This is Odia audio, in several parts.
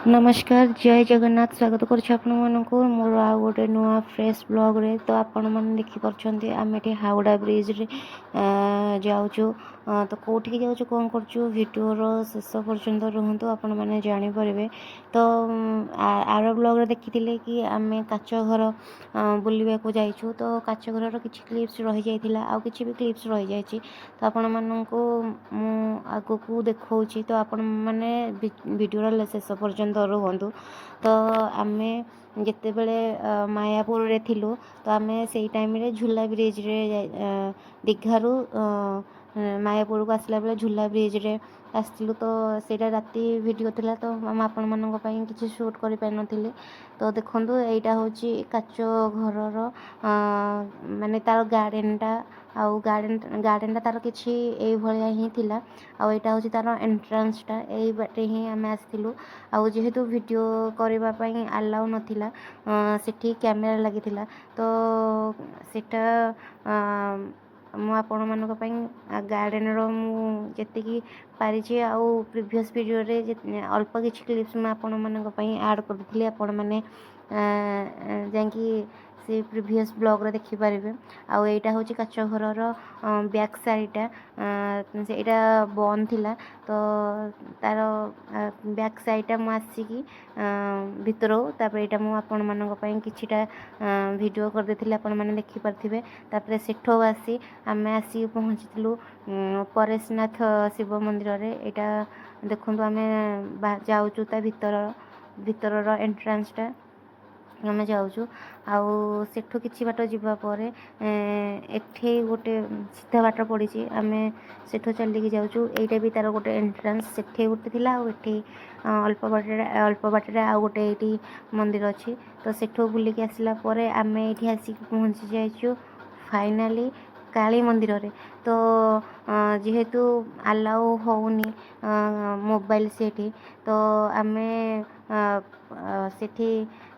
नमस्कार जय जगन्नाथ स्वागत करूँ मोर आउ गोटे नुआ फ्रेश ब्लॉग रे। तो आपण मैंने देखिपे आम ये हावड़ा ब्रिज रे जाऊँ। तो कौटिक जाऊँ कौन कर भिडर शेष पर्यंत रुहतु आपण मैंने जानीपर। तो आर ब्लॉग रे देखी कि आम काच घर बुलवा को जाइछु। तो काच घर कि क्लिप्स रही जाइए आउ कि भी क्लिप्स रही जाइए। तो आपण मानक आग को देखा। तो आपण मैंने भिडर शेष पर्यंत रुहतु। तो आम जिते बड़े मायापुर रे थिलु तो आम से टाइम रे झूला ब्रिज रे दीघारू मायापुर को आसला बेले झूला ब्रिज रे आसलु। तो सेटा राति वीडियो थिला तो आपण मानक पई किछि शूट करि पाइ नथिले। तो देखंतु एटा होची काच घरर माने तार गार्डनटा आउ गार्डनटा तार किछि एई भलिया ही थिला। आउ एटा होची तार एंट्रेंसटा एई बाटे ही आम आसथिलु। आउ जेहेतु वीडियो करबा पई अलाउ नथिला सेठी कैमरा लागिथिला। तो सेटा मु आपण मानक पई गार्डन रो मु जेतिकी पारिछि आउ प्रीवियस वीडियो रे अल्प किछि क्लिप्स मैं आपण मानक पई ऐड करथिले। आपण माने जांकी से प्रीवियस ब्लॉग रे देखि पारिबे। आउ एटा होची काच घरर बैक साइडटा एटा बंद थिला। तो तार बैक साइडटा मु आसिकी भितर तापर एटा मु आपण मानक पई किछिटा वीडियो कर देथिले आपण माने देखि पारथिबे। तापर सेठो आसी आमे आसी पहुँचीलु परेशनाथ शिव मंदिर रे। एटा देखंतु आमे जाउचु ता भितर एंट्रेंसटा आम जाऊँ। आउ सेठू किछि बाट जीवा परे एठी गोटे सीधा बाट पड़ी आम सेठू चलिकी जाऊँ। एटा भी तार गोटे एंट्रेंस सेठे गोटे थिला आउ एठी अल्प बाटे आउ गोटे एठी मंदिर अच्छी। तो सेठू बुलिकी आसला परे आम एठी आसिक पहुँची जाइछु फाइनाली काली मंदिर रे। तो जेहेतु अलाउ होउनी मोबाइल सेठी तो आम सेठी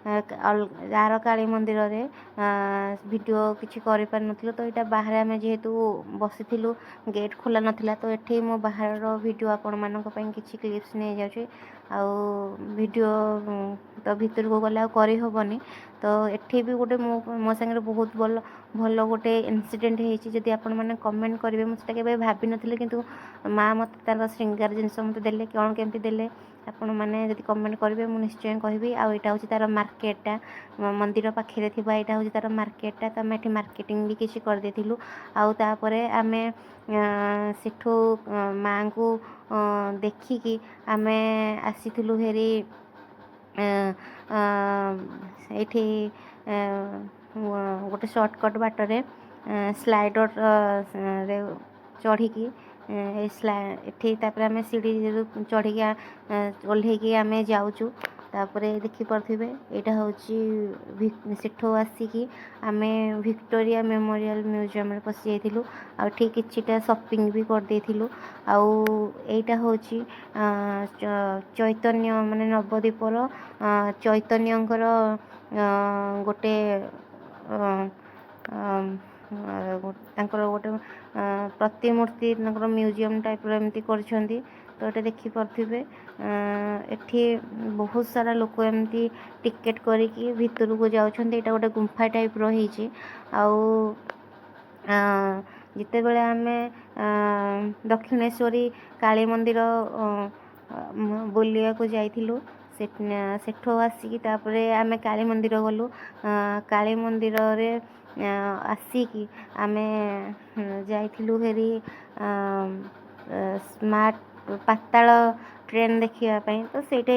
यार काली मंदिर रे वीडियो किछि करि पार नथिलो। तो एटा बाहर आम जेहेतु बसिथिलु गेट खोला नथिला तो एठी मो बाहर रो वीडियो आपण मानक पई किछि क्लिप्स नै जाउछि। आउ वीडियो तो भीतर को गला करि होबनी। तो एठी भी गोटे मो संगे बहुत भल गोटे इनसीडेंट हेछि। जदि आपण माने कमेंट करिवे मु सेटा केबे भाबी नथिले किंतु माँ मत तार श्रृंगार जिनस मते देले कोन केमति देले आपण माने जदि कमेंट करिवे मु निश्चय कहबी। आ एटा होछि तार मार्केटटा मंदिर पाखे थिबा एटा होछि तार मार्केटटा। तो आम एठी मार्केटिंग भी किछि कर देथिलु। आउ तापरे आमे सेठू माँ को देखिकी आमे आसीथिलु हेरी एठी गोटे शॉर्टकट बाटरे स्लाइडर रे चढ़ी एठी तापर आमे सीढ़ी चढ़ी ओल्हेकी आमे जाऊँ। तापरे देखि पारथिबे एटा होची सेठो आसिकी आमे विक्टोरिया मेमोरियल म्यूजियम रे पसि जाइथिलु। आ ठीक किछिटा शॉपिंग भी कर देथिलु। आउ एटा होची चैतन्य माने नवद्वीपर चैतन्यंकर गोटे तांकर गोटे प्रतिमूर्ति तांकर म्यूजियम टाइप रो एमती करछंती। तो एटा देखि पारथिबे एठी बहुत सारा लोक एमती टिकेट करिकी भितर को जाउछंती। एटा गोटे गुंफा टाइप रो हेछि। आउ जिते बेले आमे दक्षिणेश्वरी काली मंदिर बुलिया को जाइथिलु सेठो आसिकी तापरे आमे काली मंदिर गलु। काली मंदिर रे आसिकी आमे जाइथिलु हेरी स्मार्ट पाताल ट्रेन देखिया पई। तो सेटे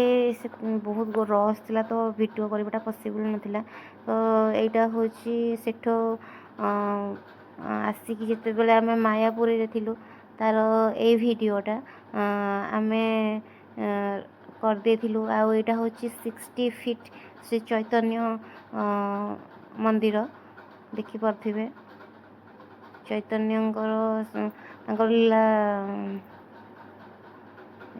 बहुत रस थिला तो वीडियो करबाटा पॉसिबल नथिला। तो एटा होची सेठो आसिकी जिते बेले आमे मायापुर रे थिलु तार ए वीडियोटा आमे कर देथिलु। आ एटा होची 60 फीट श्री चैतन्य मंदिर देखि पारथिबे चैतन्यंकर तांकर लीला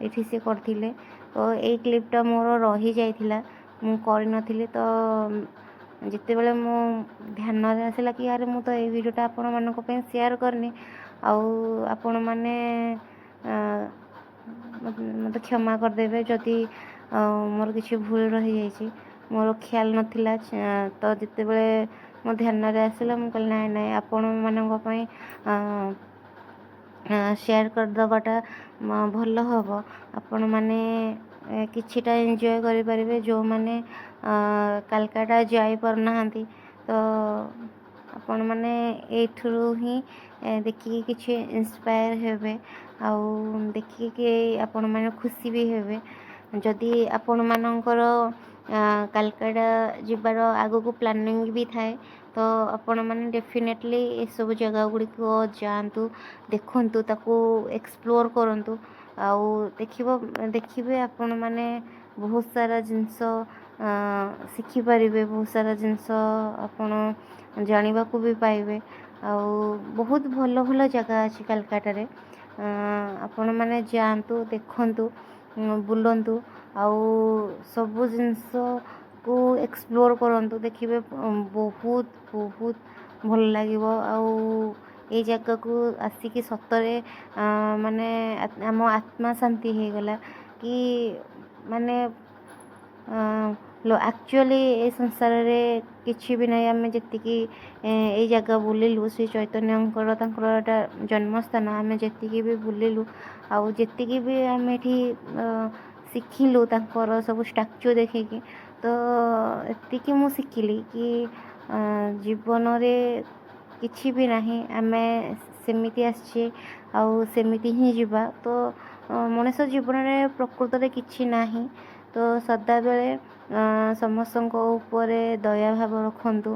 एठी से करथिले। तो एई क्लिपटा मोर रही जाइथिला मु करि नथिले। तो जिते बेले मो ध्यान रे आसिला कि यार मु तो ए वीडियोटा आपण मानक पे शेयर करनी आउ आपण माने मते क्षमा कर देबे जदि ମୋର କିଛି ଭୁଲ ରହିଯାଇଛି, ମୋର ଖିଆଲ ନଥିଲା। ତ ଯେତେବେଳେ ମୋ ଧ୍ୟାନରେ ଆସିଲା ମୁଁ କହିଲି ନାଇଁ ନାଇଁ ଆପଣମାନଙ୍କ ପାଇଁ ସେୟାର କରିଦେବାଟା ଭଲ ହେବ। ଆପଣମାନେ କିଛିଟା ଏନ୍ଜୟ କରିପାରିବେ, ଯେଉଁମାନେ କାଲକାଟା ଯାଇପାରୁନାହାନ୍ତି। ତ ଆପଣମାନେ ଏଇଥିରୁ ହିଁ ଦେଖିକି କିଛି ଇନ୍ସପାୟାର ହେବେ, ଆଉ ଦେଖିକି ଆପଣମାନେ ଖୁସି ବି ହେବେ। ଯଦି ଆପଣମାନଙ୍କର କାଲକାଟା ଯିବାର ଆଗକୁ ପ୍ଲାନିଂ ବି ଥାଏ, ତ ଆପଣମାନେ ଡେଫିନେଟଲି ଏସବୁ ଜାଗା ଗୁଡ଼ିକ ଯାଆନ୍ତୁ, ଦେଖନ୍ତୁ, ତାକୁ ଏକ୍ସପ୍ଲୋର୍ କରନ୍ତୁ। ଆଉ ଦେଖିବେ ଆପଣମାନେ ବହୁତ ସାରା ଜିନିଷ ଶିଖିପାରିବେ, ବହୁତ ସାରା ଜିନିଷ ଆପଣ ଜାଣିବାକୁ ବି ପାଇବେ। ଆଉ ବହୁତ ଭଲ ଭଲ ଜାଗା ଅଛି କାଲକାଟାରେ। ଆପଣମାନେ ଯାଆନ୍ତୁ, ଦେଖନ୍ତୁ, ବୁଲନ୍ତୁ, ଆଉ ସବୁ ଜିନିଷକୁ ଏକ୍ସପ୍ଲୋର୍ କରନ୍ତୁ। ଦେଖିବେ ବହୁତ ବହୁତ ଭଲ ଲାଗିବ। ଆଉ ଏଇ ଜାଗାକୁ ଆସିକି ସତରେ ମାନେ ଆମ ଆତ୍ମା ଶାନ୍ତି ହେଇଗଲା କି ମାନେ ଆକ୍ଚୁଆଲି ଏ ସଂସାରରେ କିଛି ବି ନାହିଁ। ଆମେ ଯେତିକି ଏଇ ଜାଗା ବୁଲିଲୁ, ଶ୍ରୀ ଚୈତନ୍ୟଙ୍କର ତାଙ୍କର ଏଇଟା ଜନ୍ମସ୍ଥାନ, ଆମେ ଯେତିକି ବି ବୁଲିଲୁ, ଆଉ ଯେତିକି ବି ଆମେ ଏଠି ଶିଖିଲୁ ତାଙ୍କର ସବୁ ଷ୍ଟାଚ୍ୟୁ ଦେଖିକି, ତ ଏତିକି ମୁଁ ଶିଖିଲି କି ଜୀବନରେ କିଛି ବି ନାହିଁ, ଆମେ ସେମିତି ଆସିଛେ ଆଉ ସେମିତି ହିଁ ଯିବା। ତ ମଣିଷ ଜୀବନରେ ପ୍ରକୃତରେ କିଛି ନାହିଁ। ତ ସଦାବେଳେ ସମସ୍ତଙ୍କ ଉପରେ ଦୟାଭାବ ରଖନ୍ତୁ।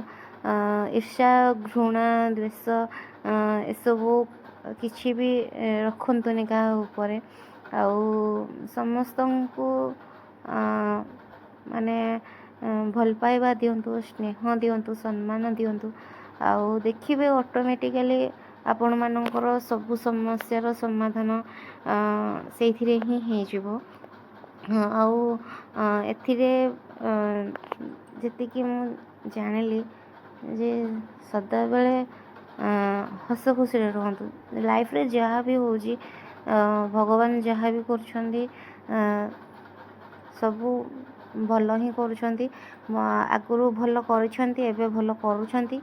ଈର୍ଷା, ଘୃଣା, ଦ୍ୱେଷ ଏସବୁ କିଛି ବି ରଖନ୍ତୁନି କାହା ଉପରେ। ଆଉ ସମସ୍ତଙ୍କୁ ମାନେ ଭଲ ପାଇବା ଦିଅନ୍ତୁ, ସ୍ନେହ ଦିଅନ୍ତୁ, ସମ୍ମାନ ଦିଅନ୍ତୁ। ଆଉ ଦେଖିବେ ଅଟୋମେଟିକାଲି ଆପଣମାନଙ୍କର ସବୁ ସମସ୍ୟାର ସମାଧାନ ସେଇଥିରେ ହିଁ ହେଇଯିବ। ଆଉ ଏଥିରେ ଯେତିକି ମୁଁ ଜାଣିଲି ଯେ ସଦାବେଳେ ହସ ଖୁସିରେ ରୁହନ୍ତୁ। ଲାଇଫରେ ଯାହା ବି ହେଉଛି, ଭଗବାନ ଯାହା ବି କରୁଛନ୍ତି ସବୁ ଭଲ ହିଁ କରୁଛନ୍ତି। ଆଗରୁ ଭଲ କରିଛନ୍ତି, ଏବେ ଭଲ କରୁଛନ୍ତି,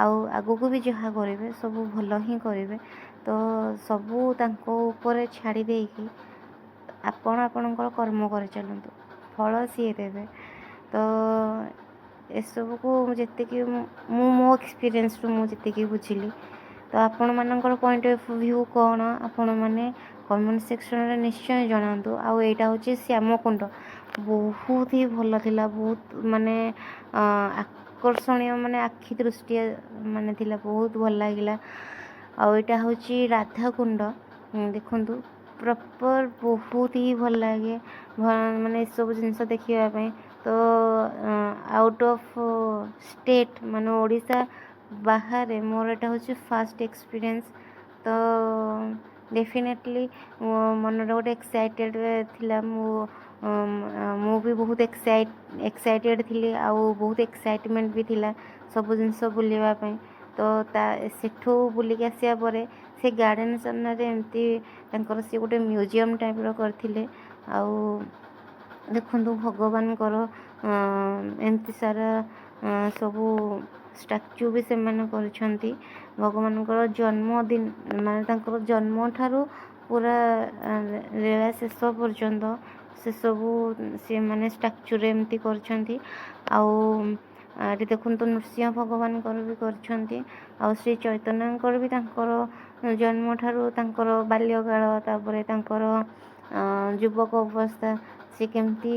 ଆଉ ଆଗକୁ ବି ଯାହା କରିବେ ସବୁ ଭଲ ହିଁ କରିବେ। ତ ସବୁ ତାଙ୍କ ଉପରେ ଛାଡ଼ି ଦେଇକି ଆପଣ ଆପଣଙ୍କର କର୍ମ କରିଚାଲନ୍ତୁ, ଫଳ ସିଏ ଦେବେ। ତ ଏସବୁକୁ ଯେତିକି ମୁଁ ମୋ ଏକ୍ସପିରିଏନ୍ସରୁ ମୁଁ ଯେତିକି ବୁଝିଲି, ତ ଆପଣମାନଙ୍କର ପଏଣ୍ଟ ଅଫ୍ ଭ୍ୟୁ କ'ଣ ଆପଣମାନେ କମେଣ୍ଟ ସେକ୍ସନରେ ନିଶ୍ଚୟ ଜଣାନ୍ତୁ। ଆଉ ଏଇଟା ହେଉଛି ଶ୍ୟାମକୁଣ୍ଡ, ବହୁତ ହି ଭଲ ଥିଲା, ବହୁତ ମାନେ ଆକର୍ଷଣୀୟ, ମାନେ ଆଖି ଦୃଷ୍ଟିଆ ମାନେ ଥିଲା, ବହୁତ ଭଲ ଲାଗିଲା। ଆଉ ଏଇଟା ହେଉଛି ରାଧାକୁଣ୍ଡ, ଦେଖନ୍ତୁ ପ୍ରପର୍ ବହୁତ ହି ଭଲ ଲାଗେ ମାନେ ଏସବୁ ଜିନିଷ ଦେଖିବା ପାଇଁ। ତ ଆଉଟ୍ ଅଫ୍ ଷ୍ଟେଟ୍ ମାନେ ଓଡ଼ିଶା ବାହାରେ ମୋର ଏଇଟା ହେଉଛି ଫାର୍ଷ୍ଟ ଏକ୍ସପିରିଏନ୍ସ। ତ ଡେଫିନେଟଲି ମୋ ମନରେ ଗୋଟେ ଏକ୍ସାଇଟେଡ଼୍ ଥିଲା। ମୁଁ ବି ବହୁତ ଏକ୍ସାଇଟେଡ଼୍ ଥିଲି, ଆଉ ବହୁତ ଏକ୍ସାଇଟମେଣ୍ଟ ବି ଥିଲା ସବୁ ଜିନିଷ ବୁଲିବା ପାଇଁ। ତ ସେଠୁ ବୁଲିକି ଆସିବା ପରେ ସେ ଗାର୍ଡ଼େନ୍ ସାମ୍ନାରେ ଏମିତି ତାଙ୍କର ସିଏ ଗୋଟେ ମ୍ୟୁଜିୟମ୍ ଟାଇପ୍ର କରିଥିଲେ। ଆଉ ଦେଖନ୍ତୁ ଭଗବାନଙ୍କର ଏମିତି ସାରା ସବୁ ଷ୍ଟାଚ୍ୟୁ ବି ସେମାନେ କରିଛନ୍ତି। ଭଗବାନଙ୍କର ଜନ୍ମଦିନ ମାନେ ତାଙ୍କର ଜନ୍ମଠାରୁ ପୁରା ଲୀଳା ଶେଷ ପର୍ଯ୍ୟନ୍ତ ସେସବୁ ସେମାନେ ଷ୍ଟାଚ୍ୟୁରେ ଏମିତି କରିଛନ୍ତି। ଆଉ ଏଠି ଦେଖନ୍ତୁ ନୃସିଂହ ଭଗବାନଙ୍କର ବି କରିଛନ୍ତି, ଆଉ ଶ୍ରୀ ଚୈତନ୍ୟଙ୍କର ବି ତାଙ୍କର ଜନ୍ମଠାରୁ ତାଙ୍କର ବାଲ୍ୟକାଳ, ତାପରେ ତାଙ୍କର ଯୁବକ ଅବସ୍ଥା, ସେ କେମିତି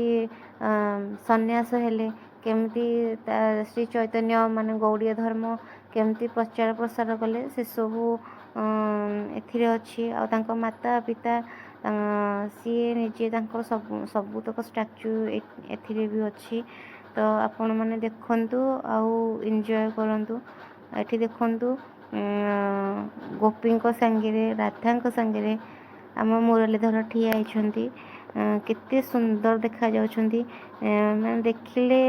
ସନ୍ନ୍ୟାସ ହେଲେ, କେମିତି ଶ୍ରୀ ଚୈତନ୍ୟ ମାନେ ଗୌଡ଼ୀୟ ଧର୍ମ କେମିତି ପ୍ରଚାର ପ୍ରସାର କଲେ, ସେସବୁ ଏଥିରେ ଅଛି। ଆଉ ତାଙ୍କ ମାତା ପିତା ସିଏ ନିଜେ ତାଙ୍କର ସବୁତକ ଷ୍ଟାଚ୍ୟୁ ଏଥିରେ ବି ଅଛି। ତ ଆପଣମାନେ ଦେଖନ୍ତୁ ଆଉ ଏନ୍ଜୟ କରନ୍ତୁ। ଏଠି ଦେଖନ୍ତୁ ଗୋପୀଙ୍କ ସାଙ୍ଗରେ, ରାଧାଙ୍କ ସାଙ୍ଗରେ ଆମ ମୁରଲୀଧର ଠିଆ ହେଇଛନ୍ତି, କେତେ ସୁନ୍ଦର ଦେଖାଯାଉଛନ୍ତି। ମାନେ ଦେଖିଲେ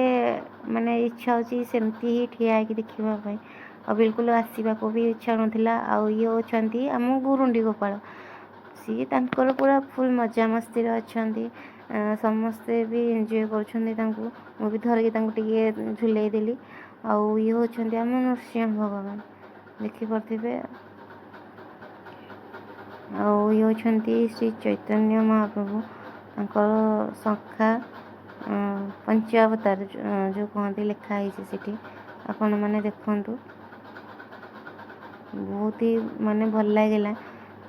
ମାନେ ଇଚ୍ଛା ହେଉଛି ସେମିତି ହିଁ ଠିଆ ହେଇକି ଦେଖିବା ପାଇଁ, ଆଉ ବିଲକୁଲ ଆସିବାକୁ ବି ଇଚ୍ଛା ନଥିଲା। ଆଉ ଇଏ ହେଉଛନ୍ତି ଆମ ଗୁରୁଣ୍ଡି ଗୋପାଳ, ସିଏ ତାଙ୍କର ପୁରା ଫୁଲ୍ ମଜାମସ୍ତିରେ ଅଛନ୍ତି। ସମସ୍ତେ ବି ଏନ୍ଜୟ କରୁଛନ୍ତି ତାଙ୍କୁ। ମୁଁ ବି ଧରିକି ତାଙ୍କୁ ଟିକେ ଝୁଲେଇ ଦେଲି। ଆଉ ଇଏ ହେଉଛନ୍ତି ଆମ ନୃସିଂହ ଭଗବାନ, ଦେଖିପାରୁଥିବେ। ଆଉ ଇଏ ହେଉଛନ୍ତି ଶ୍ରୀ ଚୈତନ୍ୟ ମହାପ୍ରଭୁ, ତାଙ୍କର ଶଙ୍ଖା ପଞ୍ଚାବତାର ଯେଉଁ କୁହନ୍ତି ଲେଖା ହେଇଛି ସେଠି, ଆପଣମାନେ ଦେଖନ୍ତୁ। ବହୁତ ହି ମାନେ ଭଲ ଲାଗିଲା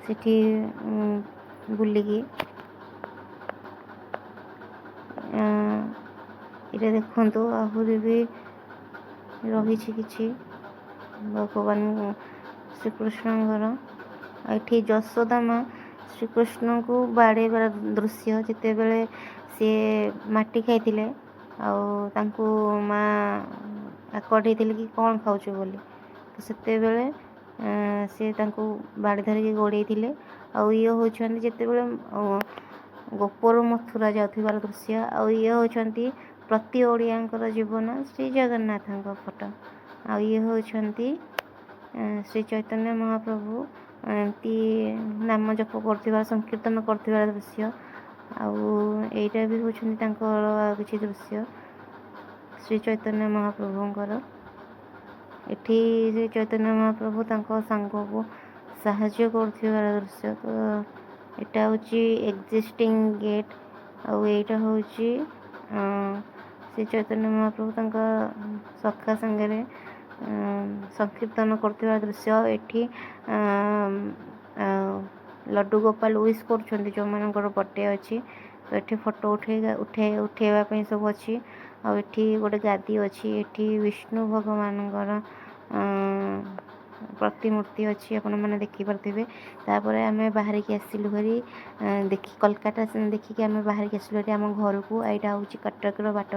ସେଠି ବୁଲିକି। ଏଇଟା ଦେଖନ୍ତୁ, ଆହୁରି ବି ରହିଛି କିଛି ଭଗବାନ ଶ୍ରୀକୃଷ୍ଣଙ୍କର। ଏଠି ଯଶୋଦା ମା ଶ୍ରୀକୃଷ୍ଣଙ୍କୁ ବାଡ଼େଇବାର ଦୃଶ୍ୟ, ଯେତେବେଳେ ସିଏ ମାଟି ଖାଇଥିଲେ ଆଉ ତାଙ୍କୁ ମା କଢ଼େଇଥିଲେ କି କ'ଣ ଖାଉଛୁ ବୋଲି, ତ ସେତେବେଳେ ସେ ତାଙ୍କୁ ବାଡ଼ି ଧରିକି ଗୋଡ଼େଇଥିଲେ। ଆଉ ଇଏ ହେଉଛନ୍ତି ଯେତେବେଳେ ଗୋପରୁ ମଥୁରା ଯାଉଥିବାର ଦୃଶ୍ୟ। ଆଉ ଇଏ ହେଉଛନ୍ତି ପ୍ରତି ଓଡ଼ିଆଙ୍କର ଜୀବନ ଶ୍ରୀ ଜଗନ୍ନାଥଙ୍କ ଫଟୋ। ଆଉ ଇଏ ହେଉଛନ୍ତି ଶ୍ରୀ ଚୈତନ୍ୟ ମହାପ୍ରଭୁ ଏମିତି ନାମ ଜପ କରୁଥିବାର, ସଂକୀର୍ତ୍ତନ କରୁଥିବାର ଦୃଶ୍ୟ। ଆଉ ଏଇଟା ବି ହେଉଛନ୍ତି ତାଙ୍କର ଆଉ କିଛି ଦୃଶ୍ୟ ଶ୍ରୀ ଚୈତନ୍ୟ ମହାପ୍ରଭୁଙ୍କର। ଏଠି ଶ୍ରୀ ଚୈତନ୍ୟ ମହାପ୍ରଭୁ ତାଙ୍କ ସାଙ୍ଗକୁ ସାହାଯ୍ୟ କରୁଥିବାର ଦୃଶ୍ୟ। ତ ଏଇଟା ହେଉଛି ଏକ୍ଜିଷ୍ଟିଂ ଗେଟ୍। ଆଉ ଏଇଟା ହେଉଛି ଶ୍ରୀ ଚୈତନ୍ୟ ମହାପ୍ରଭୁ ତାଙ୍କ ସଖା ସାଙ୍ଗରେ ସଂକୀର୍ତ୍ତନ କରୁଥିବା ଦୃଶ୍ୟ। ଏଠି ଲଡ଼ୁ ଗୋପାଳ ୱିଶ୍ କରୁଛନ୍ତି ଯେଉଁମାନଙ୍କର ବର୍ଥଡ଼େ ଅଛି। ତ ଏଠି ଫଟୋ ଉଠେଇବା ପାଇଁ ସବୁ ଅଛି। ଆଉ ଏଠି ଗୋଟେ ଗାଦି ଅଛି। ଏଠି ବିଷ୍ଣୁ ଭଗବାନଙ୍କର ପ୍ରତିମୂର୍ତ୍ତି ଅଛି, ଆପଣମାନେ ଦେଖିପାରୁଥିବେ। ତାପରେ ଆମେ ବାହାରିକି ଆସିଲୁ ଭାରି କୋଲକାତା ଦେଖିକି ଆମେ ବାହାରିକି ଆସିଲୁ ଭାରି ଆମ ଘରକୁ। ଏଇଟା ହେଉଛି କଟକର ବାଟ।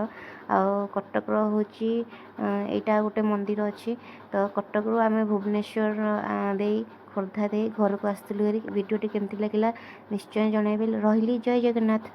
ଆଉ କଟକର ହେଉଛି ଏଇଟା ଗୋଟେ ମନ୍ଦିର ଅଛି। ତ କଟକରୁ ଆମେ ଭୁବନେଶ୍ୱର ଦେଇ, ଖୋର୍ଦ୍ଧା ଦେଇ ଘରକୁ ଆସିଥିଲୁ ଭାରି। ଭିଡ଼ିଓଟି କେମିତି ଲାଗିଲା ନିଶ୍ଚୟ ଜଣାଇବେ। ରହିଲି, ଜୟ ଜଗନ୍ନାଥ।